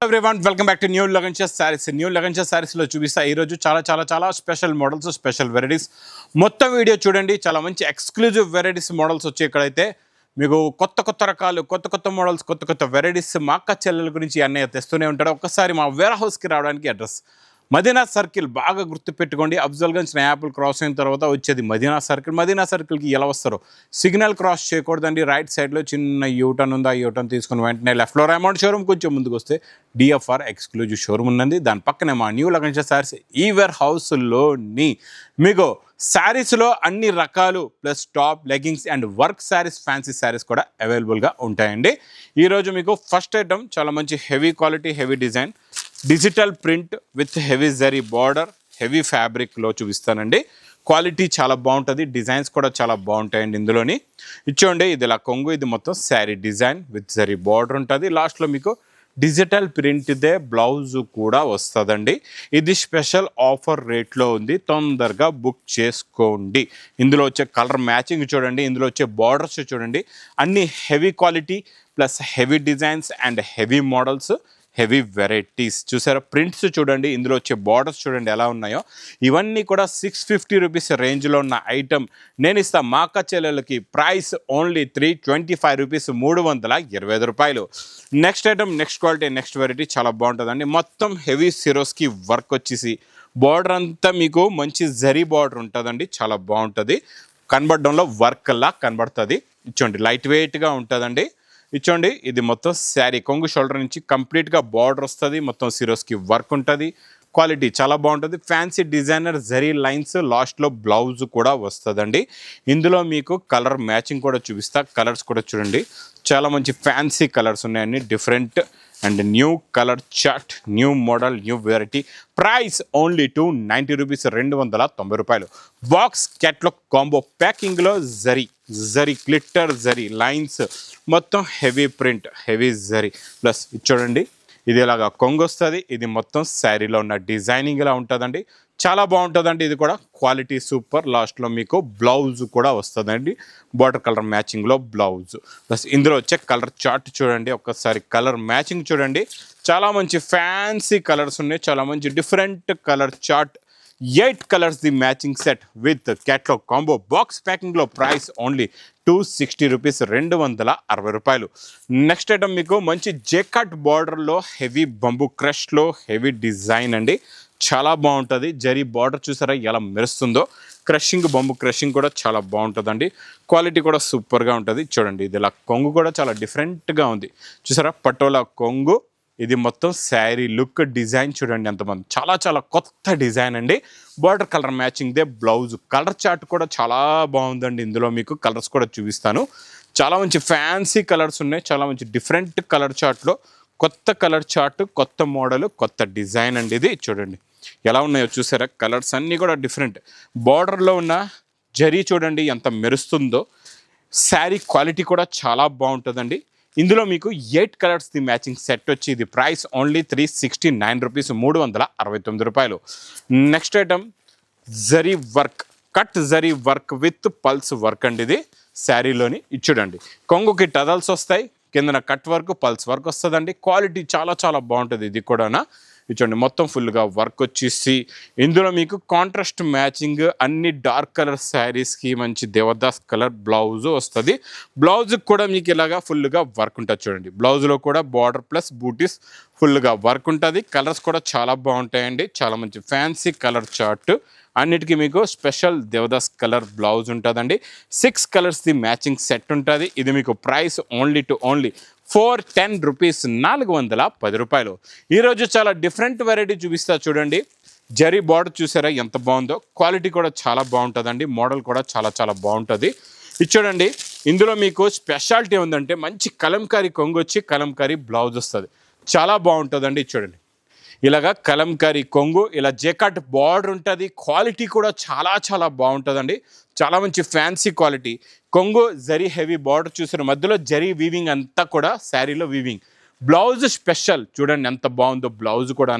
Everyone welcome back to new లగన్షియస్ sarees. New లగన్షియస్ సారీస్లో చూపిస్తా ఈరోజు చాలా స్పెషల్ మోడల్స్, స్పెషల్ వెరైటీస్. మొత్తం వీడియో చూడండి. చాలా మంచి ఎక్స్క్లూజివ్ వెరైటీస్ మోడల్స్ వచ్చి ఇక్కడైతే మీకు కొత్త రకాలు, కొత్త మోడల్స్, కొత్త వెరైటీస్ మా అక్క చెల్లెల గురించి అన్నయ్య తెస్తూనే ఉంటాడు. ఒక్కసారి మా వేర్ హౌస్కి రావడానికి అడ్రస్ మదీనా సర్కిల్ బాగా గుర్తుపెట్టుకోండి. అఫ్జల్గంజ్ యాపిల్ క్రాస్ అయిన తర్వాత వచ్చేది మదీనా సర్కిల్. మదీనా సర్కిల్కి ఎలా వస్తారో సిగ్నల్ క్రాస్ చేయకూడదండి. రైట్ సైడ్లో చిన్న యూటర్న్ ఉంది. ఆ యూటర్న్ తీసుకుని వెంటనే లెఫ్ట్లో రైమండ్ షోరూమ్ కొంచెం ముందుకు వస్తే డిఎఫ్ఆర్ ఎక్స్క్లూజివ్ షోరూమ్ ఉన్నది. దాని పక్కనే మా న్యూ లగన్షియస్ సారీస్ ఈ వేర్ హౌస్లోని మీకు శారీస్లో అన్ని రకాలు plus top, leggings and work saris, fancy saris కూడా అవైలబుల్గా ఉంటాయండి. ఈరోజు మీకు ఫస్ట్ ఐటమ్ చాలా మంచి heavy quality, heavy design, digital print with heavy zari border, heavy ఫ్యాబ్రిక్లో చూపిస్తానండి. క్వాలిటీ చాలా బాగుంటుంది, డిజైన్స్ కూడా చాలా బాగుంటాయండి. ఇందులోని ఇచ్చోండి ఇది ఇలా కొంగు, ఇది మొత్తం sari design with zari border ఉంటుంది. లాస్ట్లో మీకు డిజిటల్ ప్రింట్దే బ్లౌజ్ కూడా వస్తుందండి. ఇది స్పెషల్ ఆఫర్ రేట్లో ఉంది, తొందరగా బుక్ చేసుకోండి. ఇందులో వచ్చే కలర్ మ్యాచింగ్ చూడండి, ఇందులో వచ్చే బార్డర్స్ చూడండి, అన్ని heavy quality plus heavy designs and heavy models, heavy varieties. చూసారా ప్రింట్స్ చూడండి, ఇందులో వచ్చే బార్డర్స్ చూడండి ఎలా ఉన్నాయో. ఇవన్నీ కూడా 650 రూపీస్ రేంజ్లో ఉన్న ఐటమ్ నేను ఇస్తాను మా అక్క చెల్లెలకి. ప్రైస్ ఓన్లీ 325 రూపీస్, 325 రూపాయలు. Next item, next quality, next variety చాలా బాగుంటుందండి. మొత్తం హెవీ సిరోస్కి వర్క్ వచ్చేసి బార్డర్ అంతా మీకు మంచి జరీ బార్డర్ ఉంటుందండి. చాలా బాగుంటుంది, కనబడడంలో వర్క్లా కనబడుతుంది. ఇచ్చోండి లైట్ వెయిట్గా ఉంటుందండి. ఇచ్చోండి ఇది మొత్తం శారీ కొంగు షోల్డర్ నుంచి కంప్లీట్గా బార్డర్ వస్తుంది. మొత్తం సిరోస్కి వర్క్ ఉంటుంది. క్వాలిటీ చాలా బాగుంటుంది. ఫ్యాన్సీ డిజైనర్ జరీ లైన్స్, లాస్ట్లో బ్లౌజ్ కూడా వస్తుందండి. ఇందులో మీకు కలర్ మ్యాచింగ్ కూడా చూపిస్తా. కలర్స్ కూడా చూడండి, చాలా మంచి ఫ్యాన్సీ కలర్స్ ఉన్నాయండి. Different and new colour chart, new model, new variety. Price only 290 rupees, 290 రూపాయలు. బాక్స్ క్యాట్లాగ్ కాంబో ప్యాకింగ్లో జరీ గ్లిట్టర్ జరీ లైన్స్, మొత్తం heavy print, heavy zari plus చూడండి ఇది ఇలాగా కొంగు వస్తుంది. ఇది మొత్తం శారీలో ఉన్న డిజైనింగ్ ఇలా ఉంటుందండి. చాలా బాగుంటుందండి. ఇది కూడా క్వాలిటీ సూపర్. లాస్ట్లో మీకు బ్లౌజ్ కూడా వస్తుందండి, బార్డర్ కలర్ మ్యాచింగ్లో బ్లౌజ్. ప్లస్ ఇందులో వచ్చే కలర్ చార్ట్ చూడండి, ఒక్కసారి కలర్ మ్యాచింగ్ చూడండి. చాలా మంచి ఫ్యాన్సీ కలర్స్ ఉన్నాయి, చాలా మంచి డిఫరెంట్ కలర్ చార్ట్. 8 కలర్స్ ది matching set with catalogue combo box ప్యాకింగ్లో. ప్రైస్ ఓన్లీ 260 రూపీస్, 260 రూపాయలు. నెక్స్ట్ ఐటమ్ మీకు మంచి జేకట్ బార్డర్లో హెవీ బంబూ క్రష్లో హెవీ డిజైన్ అండి. చాలా బాగుంటుంది. జరీ బార్డర్ చూసారా ఎలా మెరుస్తుందో. క్రషింగ్, బంబు క్రషింగ్ కూడా చాలా బాగుంటుందండి. క్వాలిటీ కూడా సూపర్గా ఉంటుంది. చూడండి ఇది ఇలా కొంగు కూడా చాలా డిఫరెంట్గా ఉంది. చూసారా పటోలా కొంగు. ఇది మొత్తం శారీ లుక్ డిజైన్ చూడండి ఎంతమంది, చాలా కొత్త డిజైన్ అండి. బార్డర్ కలర్ మ్యాచింగ్దే బ్లౌజ్. కలర్ చార్ట్ కూడా చాలా బాగుందండి. ఇందులో మీకు కలర్స్ కూడా చూపిస్తాను. చాలా మంచి ఫ్యాన్సీ కలర్స్ ఉన్నాయి, చాలా మంచి డిఫరెంట్ కలర్ చార్ట్లో కొత్త కలర్ చార్ట్, కొత్త మోడల్, కొత్త డిజైన్ అండి. ఇది చూడండి ఎలా ఉన్నాయో చూసారా. కలర్స్ అన్నీ కూడా డిఫరెంట్. బార్డర్లో ఉన్న జరీ చూడండి ఎంత మెరుస్తుందో. శారీ క్వాలిటీ కూడా చాలా బాగుంటుందండి. ఇందులో మీకు 8 కలర్స్ ది మ్యాచింగ్ సెట్ వచ్చి ఇది ప్రైస్ ఓన్లీ 369 రూపీస్, 369 రూపాయలు. Next item zari work, cut zari work with pulse work అండి. ఇది శారీలోని ఇచ్చుడండి. కొంగుకి టదల్స్ వస్తాయి, కిందన కట్ వర్క్, పల్స్ వర్క్ వస్తుందండి. క్వాలిటీ చాలా బాగుంటుంది. ఇది కూడా ఇచ్చండి మొత్తం ఫుల్గా వర్క్ వచ్చేసి ఇందులో మీకు కాంట్రాస్ట్ మ్యాచింగ్ అన్ని డార్క్ కలర్ శారీస్కి మంచి దేవదాస్ కలర్ బ్లౌజ్ వస్తుంది. బ్లౌజ్కి కూడా మీకు ఇలాగా ఫుల్గా వర్క్ ఉంటుంది చూడండి. బ్లౌజ్లో కూడా బార్డర్ ప్లస్ బూటీస్ ఫుల్గా వర్క్ ఉంటుంది. కలర్స్ కూడా చాలా బాగుంటాయండి. చాలా మంచి ఫ్యాన్సీ కలర్ చార్ట్. అన్నిటికీ మీకు స్పెషల్ దేవదాస్ కలర్ బ్లౌజ్ ఉంటుందండి. 6 కలర్స్ ది మ్యాచింగ్ సెట్ ఉంటుంది. ఇది మీకు ప్రైస్ ఓన్లీ 410 రూపీస్, 410 రూపాయలు. ఈరోజు చాలా డిఫరెంట్ వెరైటీ చూపిస్తా చూడండి. జరీ బార్డర్ చూసారా ఎంత బాగుందో. క్వాలిటీ కూడా చాలా బాగుంటుందండి. మోడల్ కూడా చాలా బాగుంటుంది. ఇది చూడండి ఇందులో మీకు స్పెషాలిటీ ఉందంటే మంచి కలంకారీ కొంగు వచ్చి కలంకారీ బ్లౌజ్ వస్తుంది. చాలా బాగుంటుందండి. చూడండి ఇలాగా కలంకారీ కొంగు, ఇలా జేకట్ బార్డర్ ఉంటుంది. క్వాలిటీ కూడా చాలా బాగుంటుందండి. చాలా మంచి ఫ్యాన్సీ క్వాలిటీ. కొంగు జరీ హెవీ బార్డర్ చూసారు, మధ్యలో జరీ వీవింగ్ అంతా కూడా శారీలో వీవింగ్. బ్లౌజ్ స్పెషల్ చూడండి ఎంత బాగుందో బ్లౌజ్ కూడా.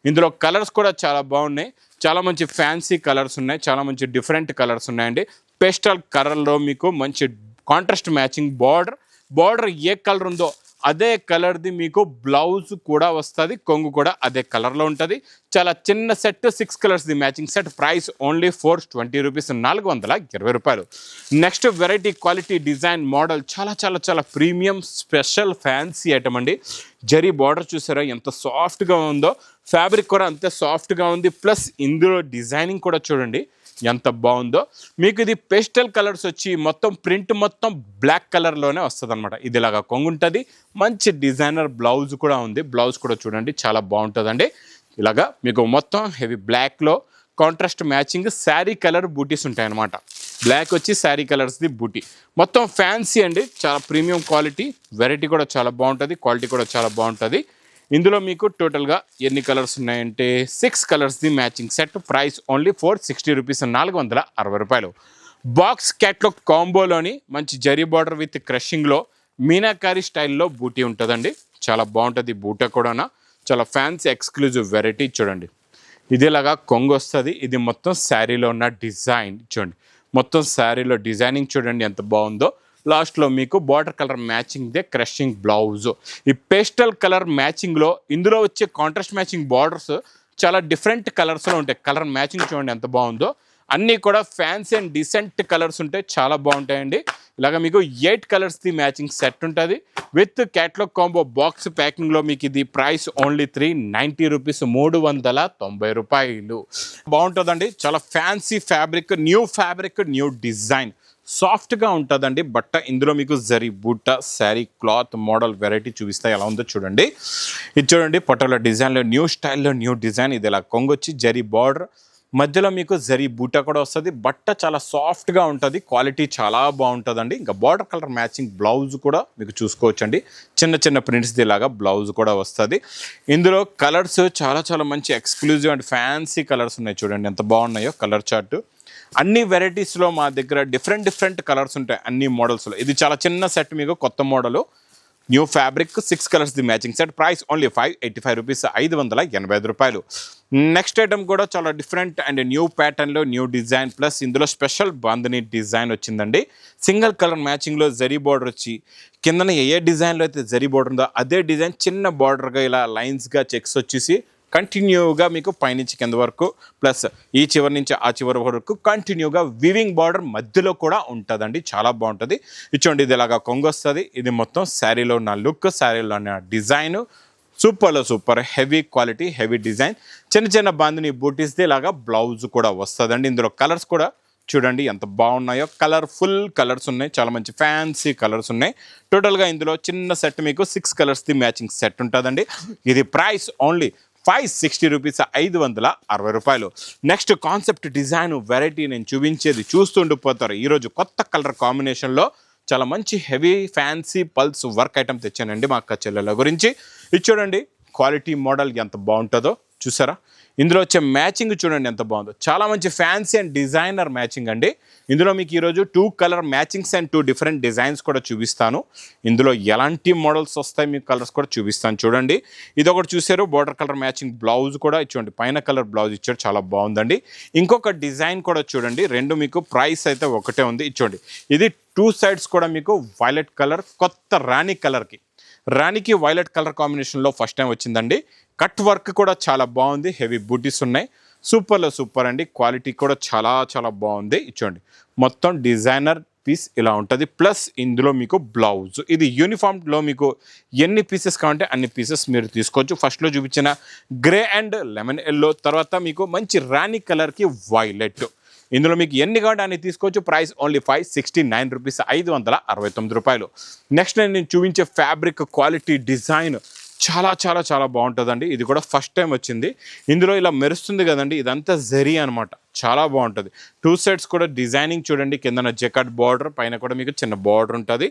ఇందులో కలర్స్ కూడా చాలా బాగున్నాయి. చాలా మంచి ఫ్యాన్సీ కలర్స్ ఉన్నాయి, చాలా మంచి డిఫరెంట్ కలర్స్ ఉన్నాయండి. పేస్టల్ కలర్లో మీకు మంచి కాంట్రాస్ట్ మ్యాచింగ్ బార్డర్ ఏ కలర్ ఉందో అదే కలర్ది మీకు బ్లౌజ్ కూడా వస్తుంది, కొంగు కూడా అదే కలర్లో ఉంటుంది. చాలా చిన్న సెట్ 6 కలర్స్ది matching set. Price only 420 rupees, 420 రూపాయలు. Next variety quality design model చాలా చాలా చాలా ప్రీమియం స్పెషల్ ఫ్యాన్సీ ఐటమ్ అండి. జరీ బార్డర్ చూసారా ఎంత సాఫ్ట్గా ఉందో, ఫ్యాబ్రిక్ కూడా అంతే సాఫ్ట్గా ఉంది. ప్లస్ ఇందులో డిజైనింగ్ కూడా చూడండి ఎంత బాగుందో. మీకు ఇది పేస్టల్ కలర్స్ వచ్చి మొత్తం ప్రింట్ మొత్తం బ్లాక్ కలర్లోనే వస్తుంది అనమాట. ఇది ఇలాగా కొంగుంటుంది, మంచి డిజైనర్ బ్లౌజ్ కూడా ఉంది. బ్లౌజ్ కూడా చూడండి చాలా బాగుంటుందండి. ఇలాగా మీకు మొత్తం హెవీ బ్లాక్లో కాంట్రాస్ట్ మ్యాచింగ్ శారీ కలర్ బూటీస్ ఉంటాయన్నమాట. బ్లాక్ వచ్చి శారీ కలర్స్ది బూటీ, మొత్తం ఫ్యాన్సీ అండి. చాలా ప్రీమియం క్వాలిటీ, వెరైటీ కూడా చాలా బాగుంటుంది, క్వాలిటీ కూడా చాలా బాగుంటుంది. ఇందులో మీకు టోటల్గా ఎన్ని కలర్స్ ఉన్నాయంటే 6 కలర్స్ది matching set. Price only 460 rupees, 460 రూపాయలు. బాక్స్ క్యాట్లాగ్ కాంబోలోని మంచి జరీ బార్డర్ విత్ క్రషింగ్లో మీనాకారి స్టైల్లో బూటీ ఉంటుందండి. చాలా బాగుంటుంది బూటా కూడా, చాలా ఫ్యాన్సీ ఎక్స్క్లూజివ్ వెరైటీ. చూడండి ఇదేలాగా కొంగు వస్తుంది. ఇది మొత్తం శారీలో ఉన్న డిజైన్ చూడండి, మొత్తం శారీలో డిజైనింగ్ చూడండి ఎంత బాగుందో. లాస్ట్లో మీకు బార్డర్ కలర్ మ్యాచింగ్దే క్రషింగ్ బ్లౌజ్. ఈ పేస్టల్ కలర్ మ్యాచింగ్లో ఇందులో వచ్చే కాంట్రాస్ట్ మ్యాచింగ్ బార్డర్స్ చాలా డిఫరెంట్ కలర్స్లో ఉంటాయి. కలర్ మ్యాచింగ్ చూడండి ఎంత బాగుందో. అన్నీ కూడా ఫ్యాన్సీ అండ్ డీసెంట్ కలర్స్ ఉంటాయి, చాలా బాగుంటాయండి. ఇలాగ మీకు 8 కలర్స్ది మ్యాచింగ్ సెట్ ఉంటుంది విత్ క్యాట్లాగ్ కాంబో బాక్స్ ప్యాకింగ్లో. మీకు ఇది ప్రైస్ ఓన్లీ 390 రూపీస్, 390 రూపాయలు. బాగుంటుందండి, చాలా ఫ్యాన్సీ ఫ్యాబ్రిక్, న్యూ డిజైన్, సాఫ్ట్గా ఉంటుందండి బట్ట. ఇందులో మీకు జరీ బూట శారీ క్లాత్ మోడల్ వెరైటీ చూపిస్తాయి ఎలా ఉందో చూడండి. ఇది చూడండి పటోలా డిజైన్లో న్యూ స్టైల్లో న్యూ డిజైన్. ఇది ఇలా కొంగొచ్చి జరీ బార్డర్, మధ్యలో మీకు జరీ బూట కూడా వస్తుంది. బట్ట చాలా సాఫ్ట్గా ఉంటుంది, క్వాలిటీ చాలా బాగుంటుందండి. ఇంకా బార్డర్ కలర్ మ్యాచింగ్ బ్లౌజ్ కూడా మీకు చూసుకోవచ్చండి. చిన్న చిన్న ప్రింట్స్ది లాగా బ్లౌజ్ కూడా వస్తుంది. ఇందులో కలర్స్ చాలా చాలా మంచి ఎక్స్క్లూజివ్ అండ్ ఫ్యాన్సీ కలర్స్ ఉన్నాయి. చూడండి ఎంత బాగున్నాయో కలర్ చార్ట్. అన్ని వెరైటీస్లో మా దగ్గర డిఫరెంట్ కలర్స్ ఉంటాయి అన్ని మోడల్స్లో. ఇది చాలా చిన్న సెట్, మీకు కొత్త మోడలు, న్యూ ఫ్యాబ్రిక్ 6 కలర్స్ది matching set. Price only 585 rupees, 585 రూపాయలు. నెక్స్ట్ ఐటమ్ కూడా చాలా డిఫరెంట్ అండ్ న్యూ ప్యాటర్న్లో న్యూ డిజైన్. ప్లస్ ఇందులో స్పెషల్ బాందని డిజైన్ వచ్చిందండి. సింగిల్ కలర్ మ్యాచింగ్లో జరీ బార్డర్ వచ్చి కిందన ఏ డిజైన్లో అయితే జరీ బార్డర్ ఉందో అదే డిజైన్ చిన్న బార్డర్గా ఇలా లైన్స్గా చెక్స్ వచ్చేసి కంటిన్యూగా మీకు పైనుంచి కింద వరకు, ప్లస్ ఈ చివరి నుంచి ఆ చివరి వరకు కంటిన్యూగా వివింగ్ బార్డర్ మధ్యలో కూడా ఉంటుందండి. చాలా బాగుంటుంది. ఇచ్చోండి ఇది ఇలాగా కొంగు వస్తుంది. ఇది మొత్తం శారీలో ఉన్న లుక్, శారీలో ఉన్న design super heavy quality, heavy design. చిన్న బాందిని బూటీస్ది ఇలాగా బ్లౌజ్ కూడా వస్తుందండి. ఇందులో కలర్స్ కూడా చూడండి ఎంత బాగున్నాయో, కలర్ఫుల్ కలర్స్ ఉన్నాయి, చాలా మంచి ఫ్యాన్సీ కలర్స్ ఉన్నాయి. టోటల్గా ఇందులో చిన్న సెట్ మీకు 6 కలర్స్ది మ్యాచింగ్ సెట్ ఉంటుందండి. ఇది ప్రైస్ ఓన్లీ 560 రూపీస్, 560 రూపాయలు. నెక్స్ట్ కాన్సెప్ట్ డిజైన్ వెరైటీ నేను చూపించేది చూస్తుండిపోతారు. ఈరోజు కొత్త కలర్ కాంబినేషన్లో చాలా మంచి heavy fancy pearls work item తెచ్చానండి మా అక్క చెల్లెల గురించి. ఇది చూడండి క్వాలిటీ మోడల్ ఎంత బాగుంటుందో చూసారా. ఇందులో వచ్చే మ్యాచింగ్ చూడండి ఎంత బాగుందో, చాలా మంచి ఫ్యాన్సీ అండ్ డిజైనర్ మ్యాచింగ్ అండి. ఇందులో మీకు ఈరోజు 2 colour matchings and 2 different designs కూడా చూపిస్తాను. ఇందులో ఎలాంటి మోడల్స్ వస్తాయి మీకు కలర్స్ కూడా చూపిస్తాను చూడండి. ఇది ఒకటి చూసారు బార్డర్ కలర్ మ్యాచింగ్ బ్లౌజ్ కూడా చూడండి, పైన కలర్ బ్లౌజ్ ఇచ్చారు, చాలా బాగుందండి. ఇంకొక డిజైన్ కూడా చూడండి, రెండు మీకు ప్రైస్ అయితే ఒకటే ఉంది. ఇచ్చోండి ఇది 2 సైడ్స్ కూడా మీకు వైలెట్ కలర్, కొత్త రాణికి వైలెట్ కలర్ కాంబినేషన్లో ఫస్ట్ టైం వచ్చిందండి. కట్ వర్క్ కూడా చాలా బాగుంది, హెవీ బూటీస్ ఉన్నాయి, సూపర్ అండి. క్వాలిటీ కూడా చాలా బాగుంది. ఇచ్చోండి మొత్తం డిజైనర్ పీస్ ఇలా ఉంటుంది. ప్లస్ ఇందులో మీకు బ్లౌజ్, ఇది యూనిఫామ్లో మీకు ఎన్ని పీసెస్ కావాలంటే అన్ని పీసెస్ మీరు తీసుకోవచ్చు. ఫస్ట్లో చూపించిన గ్రే అండ్ లెమన్ ఎల్లో, తర్వాత మీకు మంచి రాణి కలర్కి వైలెట్, ఇందులో మీకు ఎన్ని కావాలంటే అన్ని తీసుకోవచ్చు. ప్రైస్ ఓన్లీ 569 రూపీస్, 569 రూపాయలు. నెక్స్ట్ నేను చూపించే ఫ్యాబ్రిక్ క్వాలిటీ డిజైన్ చాలా బాగుంటుందండి. ఇది కూడా ఫస్ట్ టైం వచ్చింది. ఇందులో ఇలా మెరుస్తుంది కదండి, ఇదంతా జరీ అనమాట, చాలా బాగుంటుంది. 2 సైడ్స్ కూడా డిజైనింగ్ చూడండి, కిందన జెకట్ బార్డర్, పైన కూడా మీకు చిన్న బార్డర్ ఉంటుంది.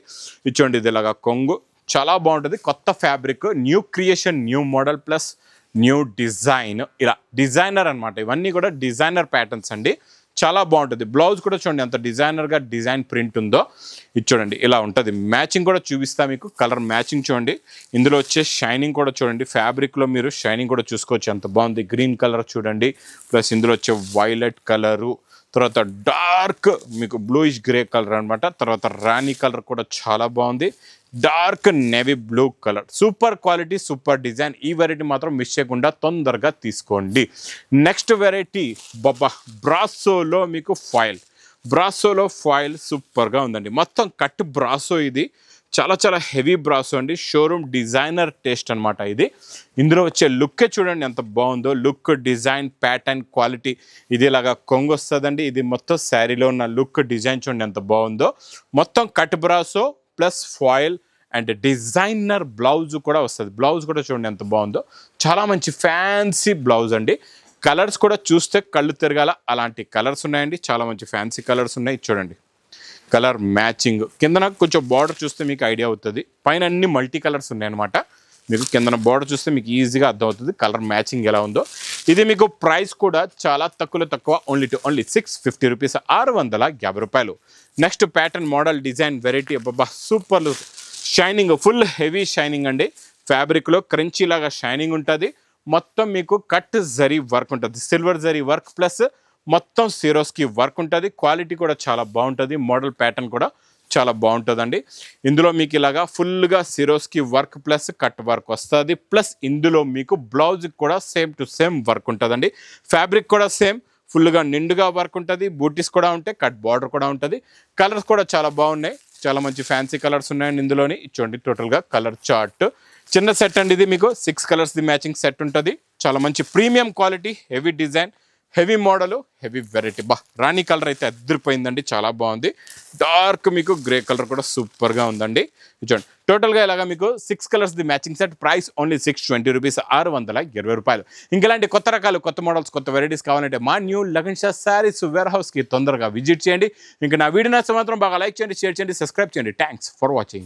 ఇచ్చోండి ఇది ఇలాగా కొంగు, చాలా బాగుంటుంది. కొత్త fabric, new creation, new model plus new design, ఇలా డిజైనర్ అనమాట. ఇవన్నీ కూడా డిజైనర్ ప్యాటర్న్స్ అండి, చాలా బాగుంటుంది. బ్లౌజ్ కూడా చూడండి ఎంత డిజైనర్గా డిజైన్ ప్రింట్ ఉందో. ఇది చూడండి ఇలా ఉంటుంది. మ్యాచింగ్ కూడా చూపిస్తా మీకు, కలర్ మ్యాచింగ్ చూడండి. ఇందులో వచ్చే షైనింగ్ కూడా చూడండి, ఫ్యాబ్రిక్లో మీరు షైనింగ్ కూడా చూసుకోవచ్చు ఎంత బాగుంది. గ్రీన్ కలర్ చూడండి, ప్లస్ ఇందులో వచ్చే వైలెట్ కలరు, తర్వాత డార్క్ మీకు బ్లూయిష్ గ్రే కలర్ అనమాట, తర్వాత రాణి కలర్ కూడా చాలా బాగుంది. Dark navy blue colour, super quality, super design. ఈ వెరైటీ మాత్రం మిస్ చేయకుండా తొందరగా తీసుకోండి. నెక్స్ట్ వెరైటీ బ్రాసోలో మీకు బ్రాసోలో ఫాయిల్ సూపర్గా ఉందండి. మొత్తం కట్ బ్రాసో, ఇది చాలా చాలా హెవీ బ్రాసో అండి. షోరూమ్ డిజైనర్ టేస్ట్ అనమాట ఇది. ఇందులో వచ్చే లుక్కే చూడండి ఎంత బాగుందో. Look, design, pattern, quality. ఇది ఇలాగా కొంగు వస్తుందండి. ఇది మొత్తం శారీలో ఉన్న లుక్, డిజైన్ చూడండి ఎంత బాగుందో. మొత్తం cut brasso plus foil and designer blouse కూడా వస్తుంది. బ్లౌజ్ కూడా చూడండి ఎంత బాగుందో. చాలా మంచి ఫ్యాన్సీ బ్లౌజ్ అండి. కలర్స్ కూడా చూస్తే కళ్ళు తిరగాల అలాంటి కలర్స్ ఉన్నాయండి. చాలా మంచి ఫ్యాన్సీ కలర్స్ ఉన్నాయి. చూడండి కలర్ మ్యాచింగ్. కిందన కొంచెం బార్డర్ చూస్తే మీకు ఐడియా అవుతుంది. పైన అన్ని మల్టీ కలర్స్ ఉన్నాయన్నమాట. మీకు కిందన బార్డర్ చూస్తే మీకు ఈజీగా అర్థమవుతుంది కలర్ మ్యాచింగ్ ఎలా ఉందో. ఇది మీకు ప్రైస్ కూడా చాలా తక్కువ, ఓన్లీ 650 రూపీస్, 650 రూపాయలు. Next pattern, model, design, variety. Super shining, full heavy shining అండి. ఫ్యాబ్రిక్లో క్రంచీ లాగా షైనింగ్ ఉంటుంది. మొత్తం మీకు కట్ జరీ వర్క్ ఉంటుంది, సిల్వర్ జరీ వర్క్ ప్లస్ మొత్తం సిరోస్కి వర్క్ ఉంటుంది. క్వాలిటీ కూడా చాలా బాగుంటుంది. మోడల్ ప్యాటర్న్ కూడా చాలా బాగుంటుందండి. ఇందులో మీకు ఇలాగా ఫుల్గా Swarovski work plus cut work వస్తుంది. ప్లస్ ఇందులో మీకు బ్లౌజ్కి కూడా సేమ్ టు సేమ్ వర్క్ ఉంటుందండి. ఫ్యాబ్రిక్ కూడా సేమ్ ఫుల్గా నిండుగా వర్క్ ఉంటుంది. బూటీస్ కూడా ఉంటాయి, కట్ బార్డర్ కూడా ఉంటుంది. కలర్స్ కూడా చాలా బాగున్నాయి. చాలా మంచి ఫ్యాన్సీ కలర్స్ ఉన్నాయండి ఇందులోని. చూడండి టోటల్గా కలర్ చార్ట్. చిన్న సెట్ అండి ఇది. మీకు 6 కలర్స్ది మ్యాచింగ్ సెట్ ఉంటుంది. చాలా మంచి premium quality, heavy design, heavy model, heavy variety. రాణి కలర్ అయితే అదిరిపోయిందండి, చాలా బాగుంది. డార్క్ మీకు గ్రే కలర్ కూడా సూపర్గా ఉందండి. చూడండి టోటల్గా ఇలాగా మీకు 6 కలర్స్ది matching set. Price only 620 rupees, 620 రూపాయలు. ఇంకెలాంటి కొత్త రకాలు, కొత్త మోడల్స్, కొత్త వెరైటీస్ కావాలంటే మా న్యూ లగన్ షా శారీస్ వేర్ హౌస్కి తొందరగా విజిట్ చేయండి. ఇంకా నా వీడియో నచ్చితే మాత్రం బాగా లైక్ చేయండి, షేర్ చేయండి, సబ్స్క్రైబ్ చేయండి. Thanks for watching.